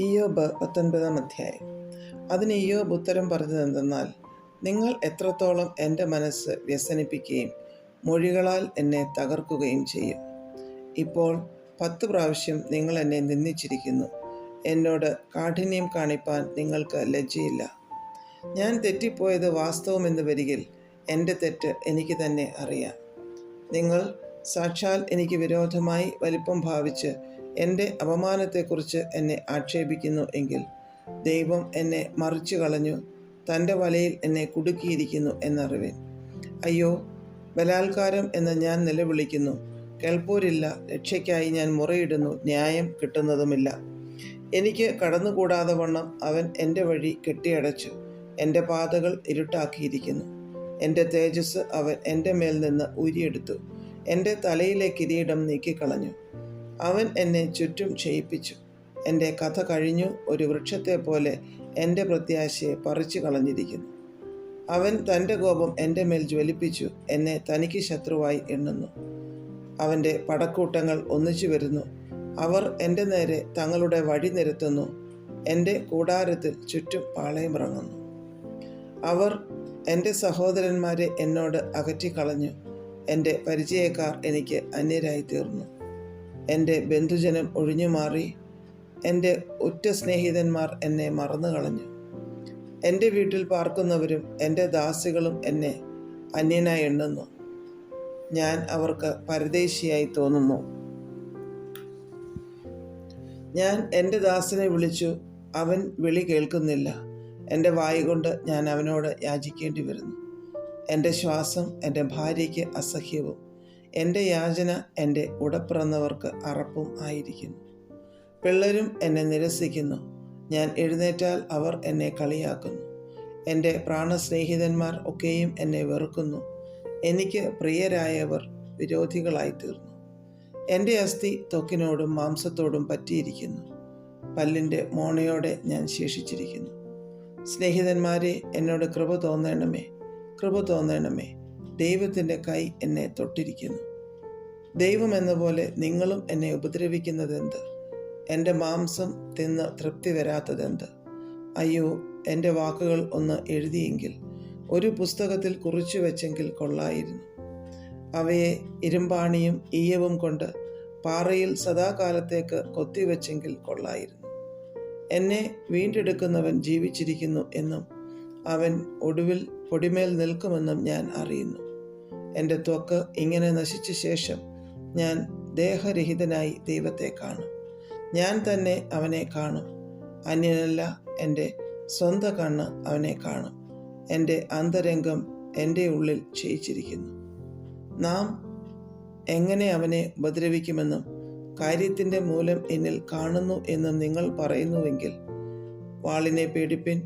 ഇയ്യോബ് 19 അധ്യായം. അതിന് ഇയ്യോബ് ഉത്തരം പറഞ്ഞതെന്തെന്നാൽ, നിങ്ങൾ എത്രത്തോളം എൻ്റെ മനസ്സ് വ്യസനിപ്പിക്കുകയും മൊഴികളാൽ എന്നെ തകർക്കുകയും ചെയ്യും. ഇപ്പോൾ 10 പ്രാവശ്യം നിങ്ങൾ എന്നെ നിന്ദിച്ചിരിക്കുന്നു. എന്നോട് കാഠിന്യം കാണിപ്പാൻ നിങ്ങൾക്ക് ലജ്ജയില്ല. ഞാൻ തെറ്റിപ്പോയത് വാസ്തവമെന്ന് വരികിൽ എൻ്റെ തെറ്റ് എനിക്ക് തന്നെ അറിയാം. നിങ്ങൾ സാക്ഷാൽ എനിക്ക് വിരോധമായി വലിപ്പം ഭാവിച്ച് എൻ്റെ അപമാനത്തെക്കുറിച്ച് എന്നെ ആക്ഷേപിക്കുന്നു എങ്കിൽ, ദൈവം എന്നെ മറിച്ചു കളഞ്ഞു, തൻ്റെ വലയിൽ എന്നെ കുടുക്കിയിരിക്കുന്നു എന്നറിവിൻ. അയ്യോ, ബലാത്കാരം എന്ന് ഞാൻ നിലവിളിക്കുന്നു, കേൾപ്പോരില്ല. രക്ഷയ്ക്കായി ഞാൻ മുറയിടുന്നു, ന്യായം കിട്ടുന്നതുമില്ല. എനിക്ക് കടന്നുകൂടാതെ വണ്ണം അവൻ എൻ്റെ വഴി കെട്ടിയടച്ചു, എൻ്റെ പാതകൾ ഇരുട്ടാക്കിയിരിക്കുന്നു. എൻ്റെ തേജസ് അവൻ എൻ്റെ മേൽ നിന്ന് ഊരിയെടുത്തു, എൻ്റെ തലയിലെ കിരീടം നീക്കിക്കളഞ്ഞു. അവൻ എന്നെ ചുറ്റും ക്ഷയിപ്പിച്ചു, എൻ്റെ കഥ കഴിഞ്ഞു. ഒരു വൃക്ഷത്തെ പോലെ എൻ്റെ പ്രത്യാശയെ പറിച്ചു കളഞ്ഞിരിക്കുന്നു. അവൻ തൻ്റെ കോപം എൻ്റെ മേൽ ജ്വലിപ്പിച്ചു, എന്നെ തനിക്ക് ശത്രുവായി എണ്ണുന്നു. അവൻ്റെ പടക്കൂട്ടങ്ങൾ ഒന്നിച്ചു വരുന്നു, അവർ എൻ്റെ നേരെ തങ്ങളുടെ വഴി നിരത്തുന്നു. എൻ്റെ കൂടാരത്തിൽ ചുറ്റും പാളയമിറങ്ങുന്നു. അവർ എൻ്റെ സഹോദരന്മാരെ എന്നോട് അകറ്റിക്കളഞ്ഞു, എൻ്റെ പരിചയക്കാർ എനിക്ക് അന്യരായി തീർന്നു. എൻ്റെ ബന്ധുജനം ഒഴിഞ്ഞുമാറി, എൻ്റെ ഉറ്റ സ്നേഹിതന്മാർ എന്നെ മറന്നു കളഞ്ഞു. എൻ്റെ വീട്ടിൽ പാർക്കുന്നവരും എൻ്റെ ദാസികളും എന്നെ അന്യനായി എണ്ണുന്നു. ഞാൻ അവർക്ക് പരദേശിയായി തോന്നുന്നു. ഞാൻ എൻ്റെ ദാസനെ വിളിച്ചു, അവൻ വിളി കേൾക്കുന്നില്ല. എൻ്റെ വായ് കൊണ്ട് ഞാൻ അവനോട് യാചിക്കേണ്ടി വരുന്നു. എൻ്റെ ശ്വാസം എൻ്റെ ഭാര്യയ്ക്ക് അസഹ്യവും എൻ്റെ യാചന എൻ്റെ ഉടപ്പിറന്നവർക്ക് അറപ്പും ആയിരിക്കുന്നു. പിള്ളരും എന്നെ നിരസിക്കുന്നു, ഞാൻ എഴുന്നേറ്റാൽ അവർ എന്നെ കളിയാക്കുന്നു. എൻ്റെ പ്രാണസ്നേഹിതന്മാർ ഒക്കെയും എന്നെ വെറുക്കുന്നു, എനിക്ക് പ്രിയരായവർ വിരോധികളായിത്തീർന്നു. എൻ്റെ അസ്ഥി ത്വക്കിനോടും മാംസത്തോടും പറ്റിയിരിക്കുന്നു, പല്ലിൻ്റെ മോണയോടെ ഞാൻ ശേഷിച്ചിരിക്കുന്നു. സ്നേഹിതന്മാരെ, എന്നോട് കൃപ തോന്നണമേ, കൃപ തോന്നണമേ. ദൈവത്തിൻ്റെ കൈ എന്നെ തൊട്ടിരിക്കുന്നു. ദൈവം എന്ന പോലെ നിങ്ങളും എന്നെ ഉപദ്രവിക്കുന്നതെന്ത്? എൻ്റെ മാംസം തിന്ന് തൃപ്തി വരാത്തതെന്ത്? അയ്യോ, എൻ്റെ വാക്കുകൾ ഒന്ന് എഴുതിയെങ്കിൽ, ഒരു പുസ്തകത്തിൽ കുറിച്ചു വെച്ചെങ്കിൽ കൊള്ളായിരുന്നു. അവയെ ഇരുമ്പാണിയും ഈയവും കൊണ്ട് പാറയിൽ സദാകാലത്തേക്ക് കൊത്തിവെച്ചെങ്കിൽ കൊള്ളായിരുന്നു. എന്നെ വീണ്ടെടുക്കുന്നവൻ ജീവിച്ചിരിക്കുന്നു എന്നും അവൻ ഒടുവിൽ പൊടിമേൽ നിൽക്കുമെന്നും ഞാൻ അറിയുന്നു. എൻ്റെ ത്വക്ക് ഇങ്ങനെ നശിച്ച ശേഷം ഞാൻ ദേഹരഹിതനായി ദൈവത്തെ കാണും. ഞാൻ തന്നെ അവനെ കാണും, അന്യനല്ല. എൻ്റെ സ്വന്തം കണ്ണ് അവനെ കാണും. എൻ്റെ അന്തരംഗം എൻ്റെ ഉള്ളിൽ ക്ഷയിച്ചിരിക്കുന്നു. നാം എങ്ങനെ അവനെ ഉപദ്രവിക്കുമെന്നും കാര്യത്തിൻ്റെ മൂലം എന്നിൽ കാണുന്നു എന്നും നിങ്ങൾ പറയുന്നുവെങ്കിൽ, വാളിനെ പേടിപ്പിൻ.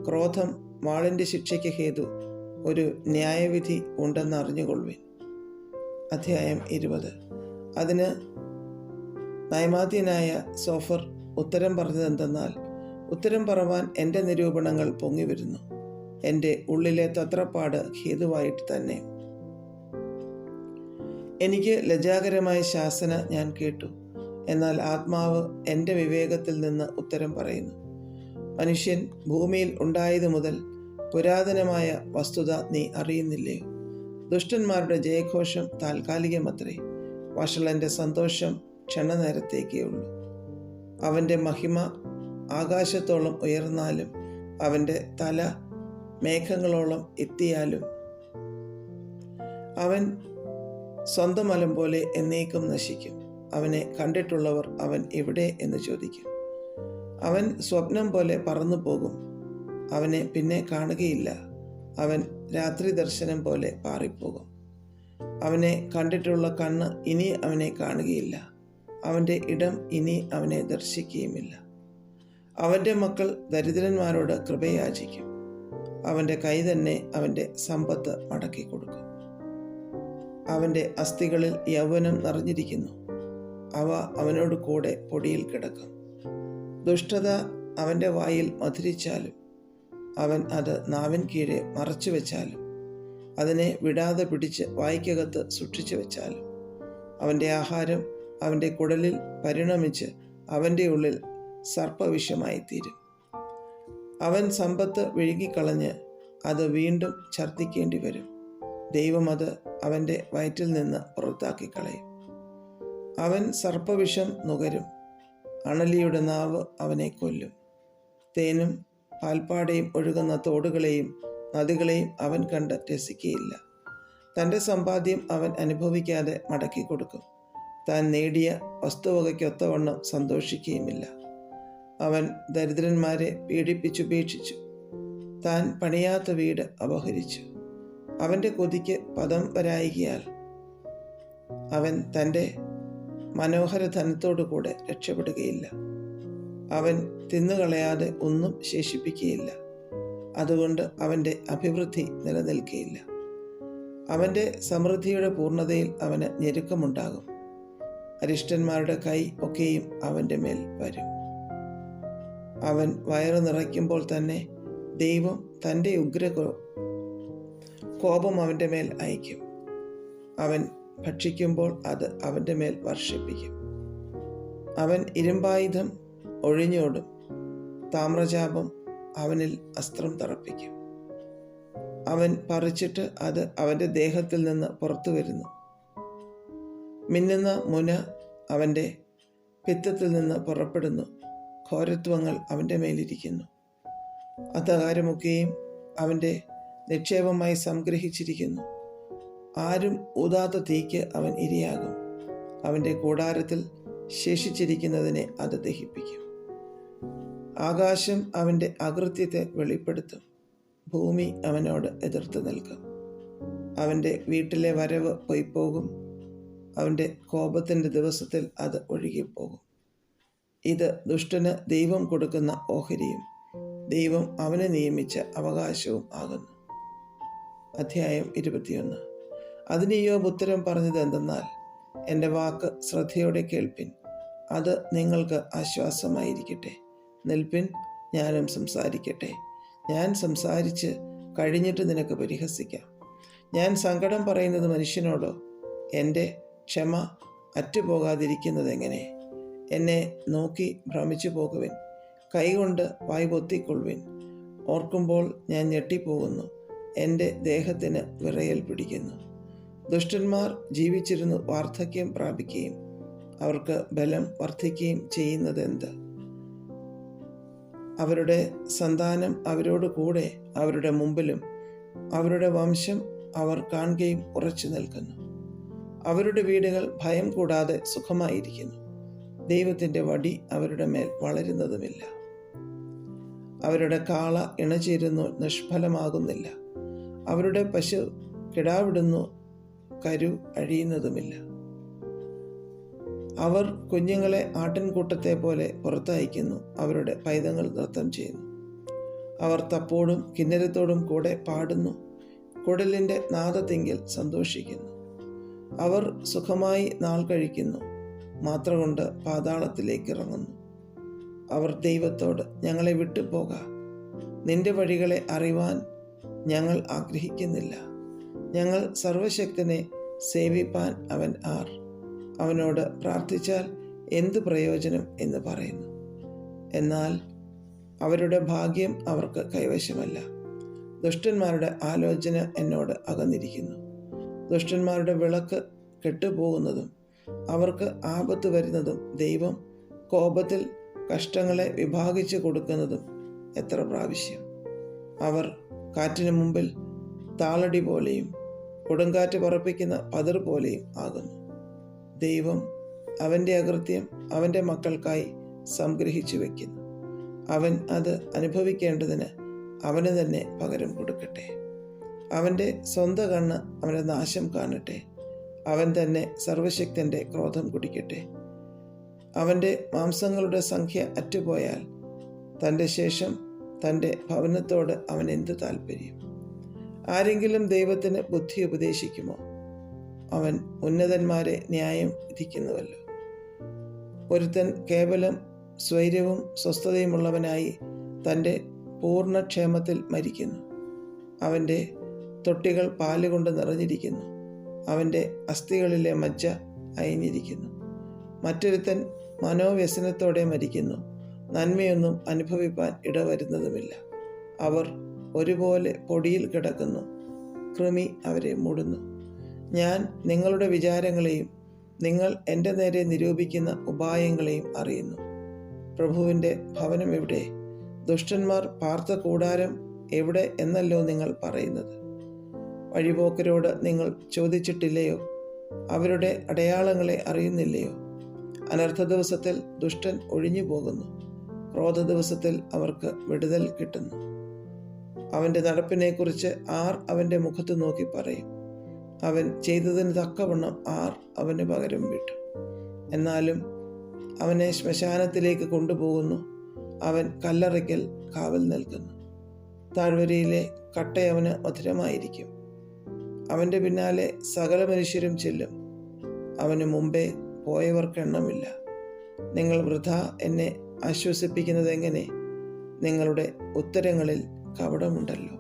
ക്രോധം വാളിൻ്റെ ശിക്ഷയ്ക്ക് ഹേതു, ഒരു ന്യായവിധി ഉണ്ടെന്ന് അറിഞ്ഞുകൊള്ളുവിൻ. അധ്യായം 20. അതിന് നയമാത്യനായ സോഫർ ഉത്തരം പറഞ്ഞതെന്തെന്നാൽ, ഉത്തരം പറവാൻ എൻ്റെ നിരൂപണങ്ങൾ പൊങ്ങി വരുന്നു, എൻ്റെ ഉള്ളിലെ തത്രപ്പാട് ഹേതുവായിട്ട് തന്നെ. എനിക്ക് ലജ്ജാകരമായ ശാസന ഞാൻ കേട്ടു, എന്നാൽ ആത്മാവ് എൻ്റെ വിവേകത്തിൽ നിന്ന് ഉത്തരം പറയുന്നു. മനുഷ്യൻ ഭൂമിയിൽ ഉണ്ടായതു മുതൽ പുരാതനമായ വസ്തുത നീ അറിയുന്നില്ലയോ? ദുഷ്ടന്മാരുടെ ജയഘോഷം താൽക്കാലികമത്രേ, വഷളൻ്റെ സന്തോഷം ക്ഷണനേരത്തേക്കേ ഉള്ളൂ. അവൻ്റെ മഹിമ ആകാശത്തോളം ഉയർന്നാലും അവൻ്റെ തല മേഘങ്ങളോളം എത്തിയാലും അവൻ സ്വന്തം മലം പോലെ എന്നേക്കും നശിക്കും. അവനെ കണ്ടിട്ടുള്ളവർ അവൻ എവിടെ എന്ന് ചോദിക്കും. അവൻ സ്വപ്നം പോലെ പറന്നു പോകും, അവനെ പിന്നെ കാണുകയില്ല. അവൻ രാത്രി ദർശനം പോലെ പാറിപ്പോകും. അവനെ കണ്ടിട്ടുള്ള കണ്ണ് ഇനി അവനെ കാണുകയില്ല, അവൻ്റെ ഇടം ഇനി അവനെ ദർശിക്കുകയുമില്ല. അവൻ്റെ മക്കൾ ദരിദ്രന്മാരോട് കൃപയാചിക്കും, അവൻ്റെ കൈ തന്നെ അവൻ്റെ സമ്പത്ത് മടക്കി കൊടുക്കും. അവൻ്റെ അസ്ഥികളിൽ യൗവനം നിറഞ്ഞിരിക്കുന്നു, അവ അവനോട് കൂടെ പൊടിയിൽ കിടക്കും. ദുഷ്ടത അവൻ്റെ വായിൽ മധുരിച്ചാലും അവൻ അത് നാവിൻ കീഴെ മറച്ചു വെച്ചാലും, അതിനെ വിടാതെ പിടിച്ച് വായ്ക്കകത്ത് സൂക്ഷിച്ചു വെച്ചാലും, അവൻ്റെ ആഹാരം അവൻ്റെ കുടലിൽ പരിണമിച്ച് അവൻ്റെ ഉള്ളിൽ സർപ്പവിഷമായിത്തീരും. അവൻ സമ്പത്ത് വിഴുങ്ങിക്കളഞ്ഞ് അത് വീണ്ടും ഛർദ്ദിക്കേണ്ടി വരും. ദൈവം അത് അവൻ്റെ വയറ്റിൽ നിന്ന് പുറത്താക്കിക്കളയും. അവൻ സർപ്പവിഷം നുകരും. അണലിയുടെ നാവ് അവനെ കൊല്ലും. തേനും പാൽപ്പാടയും ഒഴുകുന്ന തോടുകളെയും നദികളെയും അവൻ കണ്ട് രസിക്കുകയില്ല. തൻ്റെ സമ്പാദ്യം അവൻ അനുഭവിക്കാതെ മടക്കി കൊടുക്കും. താൻ നേടിയ വസ്തുവകയ്ക്കൊത്തവണ്ണം സന്തോഷിക്കുകയുമില്ല. അവൻ ദരിദ്രന്മാരെ പീഡിപ്പിച്ചുപേക്ഷിച്ചു. താൻ പണിയാത്ത വീട് അപഹരിച്ചു. അവൻ്റെ കൊതിക്ക് പദം വരായികയാൽ അവൻ തൻ്റെ മനോഹര ധനത്തോടുകൂടെ രക്ഷപ്പെടുകയില്ല. അവൻ തിന്നുകളയാതെ ഒന്നും ശേഷിപ്പിക്കുകയില്ല. അതുകൊണ്ട് അവൻ്റെ അഭിവൃദ്ധി നിലനിൽക്കുകയില്ല. അവൻ്റെ സമൃദ്ധിയുടെ പൂർണ്ണതയിൽ അവന് ഞെരുക്കമുണ്ടാകും. അരിഷ്ടന്മാരുടെ കൈ ഒക്കെയും അവൻ്റെ മേൽ വരും. അവൻ വയറ് നിറയ്ക്കുമ്പോൾ തന്നെ ദൈവം തൻ്റെ കോപം അവൻ്റെ മേൽ അയക്കും. അവൻ ഭക്ഷിക്കുമ്പോൾ അത് അവൻ്റെ മേൽ വർഷിപ്പിക്കും. അവൻ ഇരുമ്പായുധം ഒഴിഞ്ഞോടും. താമ്രചാപം അവനിൽ അസ്ത്രം തറപ്പിക്കും. അവൻ പറിച്ചിട്ട് അത് അവൻ്റെ ദേഹത്തിൽ നിന്ന് പുറത്തു വരുന്നു. മിന്നുന്ന മുന അവൻ്റെ പിത്തത്തിൽ നിന്ന് പുറപ്പെടുന്നു. ഘോരത്വങ്ങൾ അവൻ്റെ മേലിരിക്കുന്നു. അന്ധകാരമൊക്കെയും അവൻ്റെ നിക്ഷേപമായി സംഗ്രഹിച്ചിരിക്കുന്നു. ആരും ഊതാത്ത തീക്ക് അവൻ ഇരയാകും. അവൻ്റെ കൂടാരത്തിൽ ശേഷിച്ചിരിക്കുന്നതിനെ അത് ദഹിപ്പിക്കും. ആകാശം അവൻ്റെ അകൃത്യത്തെ വെളിപ്പെടുത്തും. ഭൂമി അവനോട് എതിർത്ത് നിൽക്കും. അവൻ്റെ വീട്ടിലെ വരവ് പൊയ്പോകും. അവൻ്റെ കോപത്തിൻ്റെ ദിവസത്തിൽ അത് ഒഴുകിപ്പോകും. ഇത് ദുഷ്ടന് ദൈവം കൊടുക്കുന്ന ഓഹരിയും ദൈവം അവനെ നിയമിച്ച അവകാശവും ആകുന്നു. അധ്യായം 21. അതിന് ഇയ്യോബ് ഉത്തരം പറഞ്ഞത് എന്തെന്നാൽ, എൻ്റെ വാക്ക് ശ്രദ്ധയോടെ കേൾപ്പിൻ, അത് നിങ്ങൾക്ക് ആശ്വാസമായിരിക്കട്ടെ. നിൽപ്പിൻ, ഞാനും സംസാരിക്കട്ടെ. ഞാൻ സംസാരിച്ച് കഴിഞ്ഞിട്ട് നിനക്ക് പരിഹസിക്കാം. ഞാൻ സങ്കടം പറയുന്നത് മനുഷ്യനോടോ? എൻ്റെ ക്ഷമ അറ്റുപോകാതിരിക്കുന്നത് എങ്ങനെ? എന്നെ നോക്കി ഭ്രമിച്ചു പോകുവിൻ. കൈകൊണ്ട് വായ് പൊത്തിക്കൊള്ളുവിൻ. ഓർക്കുമ്പോൾ ഞാൻ ഞെട്ടിപ്പോകുന്നു. എൻ്റെ ദേഹത്തിന് വിറയൽ പിടിക്കുന്നു. ദുഷ്ടന്മാർ ജീവിച്ചിരുന്നു വാർദ്ധക്യം പ്രാപിക്കുകയും അവർക്ക് ബലം വർദ്ധിക്കുകയും ചെയ്യുന്നതെന്ത്? അവരുടെ സന്താനം അവരോട് കൂടെ അവരുടെ മുമ്പിലും അവരുടെ വംശം അവർ കാണുകയും ഉറച്ചു നിൽക്കുന്നു. അവരുടെ വീടുകൾ ഭയം കൂടാതെ സുഖമായിരിക്കുന്നു. ദൈവത്തിൻ്റെ വടി അവരുടെ മേൽ വളരുന്നതുമില്ല. അവരുടെ കാള ഇണചേരുന്നു, നിഷ്ഫലമാകുന്നില്ല. അവരുടെ പശു കിടാവിടുന്നു, കരു അഴിയുന്നതുമില്ല. അവർ കുഞ്ഞുങ്ങളെ ആട്ടിൻകൂട്ടത്തെ പോലെ പുറത്തയക്കുന്നു. അവരുടെ പൈതങ്ങൾ നൃത്തം ചെയ്യുന്നു. അവർ തപ്പോടും കിന്നരത്തോടും കൂടെ പാടുന്നു. കുടലിൻ്റെ നാദത്തിങ്കിൽ സന്തോഷിക്കുന്നു. അവർ സുഖമായി നാൾ കഴിക്കുന്നു. മാത്ര കൊണ്ട് പാതാളത്തിലേക്ക് ഇറങ്ങുന്നു. അവർ ദൈവത്തോട്, ഞങ്ങളെ വിട്ടുപോക, നിന്റെ വഴികളെ അറിവാൻ ഞങ്ങൾ ആഗ്രഹിക്കുന്നില്ല. ഞങ്ങൾ സർവശക്തനെ സേവിപ്പാൻ അവൻ ആർ? അവനോട് പ്രാർത്ഥിച്ചാൽ എന്തു പ്രയോജനം എന്ന് പറയുന്നു. എന്നാൽ അവരുടെ ഭാഗ്യം അവർക്ക് കൈവശമല്ല. ദുഷ്ടന്മാരുടെ ആലോചന എന്നോട് അകന്നിരിക്കുന്നു. ദുഷ്ടന്മാരുടെ വിളക്ക് കെട്ടുപോകുന്നതും അവർക്ക് ആപത്ത് വരുന്നതും ദൈവം കോപത്തിൽ കഷ്ടങ്ങളെ വിഭാഗിച്ചു കൊടുക്കുന്നതും എത്ര പ്രാവശ്യം. അവർ കാറ്റിന് മുമ്പിൽ താളടി പോലെയും കൊടുങ്കാറ്റ് പറപ്പിക്കുന്ന പതിർ പോലെയും ആകുന്നു. ദൈവം അവൻ്റെ അകൃത്യം അവൻ്റെ മക്കൾക്കായി സംഗ്രഹിച്ചു വയ്ക്കുന്നു. അവൻ അത് അനുഭവിക്കേണ്ടതിന് അവന് തന്നെ പകരം കൊടുക്കട്ടെ. അവൻ്റെ സ്വന്തം കണ്ണ് അവൻ്റെ നാശം കാണട്ടെ. അവൻ തന്നെ സർവശക്തൻ്റെ ക്രോധം കുടിക്കട്ടെ. അവൻ്റെ മാംസങ്ങളുടെ സംഖ്യ അറ്റുപോയാൽ തൻ്റെ ശേഷം തൻ്റെ ഭവനത്തോട് അവൻ എന്ത് താല്പര്യം? ആരെങ്കിലും ദൈവത്തിന് ബുദ്ധി ഉപദേശിക്കുമോ? അവൻ ഉന്നതന്മാരെ ന്യായം വിധിക്കുന്നുവല്ലോ. ഒരുത്തൻ കേവലം സ്വൈര്യവും സ്വസ്ഥതയുമുള്ളവനായി തൻ്റെ പൂർണ്ണക്ഷേമത്തിൽ മരിക്കുന്നു. അവൻ്റെ തൊട്ടികൾ പാലുകൊണ്ട് നിറഞ്ഞിരിക്കുന്നു. അവൻ്റെ അസ്ഥികളിലെ മജ്ജ അയഞ്ഞിരിക്കുന്നു. മറ്റൊരുത്തൻ മനോവ്യസനത്തോടെ മരിക്കുന്നു. നന്മയൊന്നും അനുഭവിപ്പാൻ ഇടവരുന്നതുമില്ല. അവർ ഒരുപോലെ പൊടിയിൽ കിടക്കുന്നു, കൃമി അവരെ മൂടുന്നു. ഞാൻ നിങ്ങളുടെ വിചാരങ്ങളെയും നിങ്ങൾ എൻ്റെ നേരെ നിരൂപിക്കുന്ന ഉപായങ്ങളെയും അറിയുന്നു. പ്രഭുവിൻ്റെ ഭവനം എവിടെ? ദുഷ്ടന്മാർ പാർത്ത കൂടാരം എവിടെ എന്നല്ലോ നിങ്ങൾ പറയുന്നത്. വഴിപോക്കരോട് നിങ്ങൾ ചോദിച്ചിട്ടില്ലയോ? അവരുടെ അടയാളങ്ങളെ അറിയുന്നില്ലയോ? അനർത്ഥ ദിവസത്തിൽ ദുഷ്ടൻ ഒഴിഞ്ഞു പോകുന്നു, ക്രോധ ദിവസത്തിൽ അവർക്ക് വിടുതൽ കിട്ടുന്നു. അവൻ്റെ നടപ്പിനെക്കുറിച്ച് ആർ അവൻ്റെ മുഖത്ത് നോക്കി പറയും? അവൻ ചെയ്തതിന് തക്കവണ്ണം ആർ അവന് പകരം വിട്ടു? എന്നാലും അവനെ ശ്മശാനത്തിലേക്ക് കൊണ്ടുപോകുന്നു, അവൻ കല്ലറയ്ക്കൽ കാവൽ നിൽക്കുന്നു. താഴ്വരയിലെ കട്ടയവന് മധുരമായിരിക്കും, അവൻ്റെ പിന്നാലെ സകല മനുഷ്യരും ചെല്ലും. അവന് മുമ്പേ പോയവർക്കെണ്ണമില്ല. നിങ്ങൾ വൃഥാ എന്നെ ആശ്വസിപ്പിക്കുന്നത് എങ്ങനെ? നിങ്ങളുടെ ഉത്തരങ്ങളിൽ കപടമുണ്ടല്ലോ.